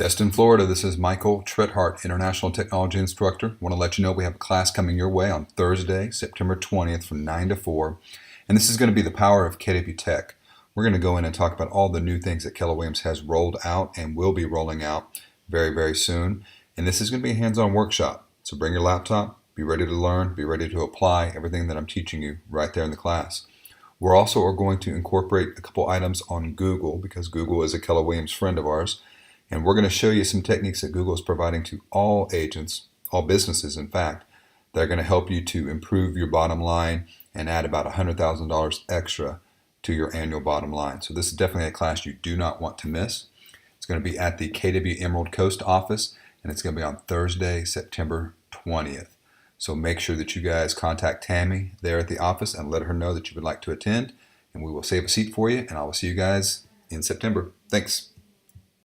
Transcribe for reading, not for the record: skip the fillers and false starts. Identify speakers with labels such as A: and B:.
A: Destin, Florida. This is Michael Trethart, International Technology Instructor. Want to let you know we have a class coming your way on Thursday, September 20th from 9 to 4. And this is going to be the power of KW Tech. We're going to go in and talk about all the new things that Keller Williams has rolled out and will be rolling out very, very soon. And this is going to be a hands-on workshop. So bring your laptop, be ready to learn, be ready to apply everything that I'm teaching you right there in the class. We're also going to incorporate a couple items on Google because Google is a Keller Williams friend of ours. And we're going to show you some techniques that Google is providing to all agents, all businesses in fact, that are going to help you to improve your bottom line and add about $100,000 extra to your annual bottom line. So this is definitely a class you do not want to miss. It's going to be at the KW Emerald Coast office, and it's going to be on Thursday, September 20th. So make sure that you guys contact Tammy there at the office and let her know that you would like to attend, and we will save a seat for you, and I will see you guys in September. Thanks.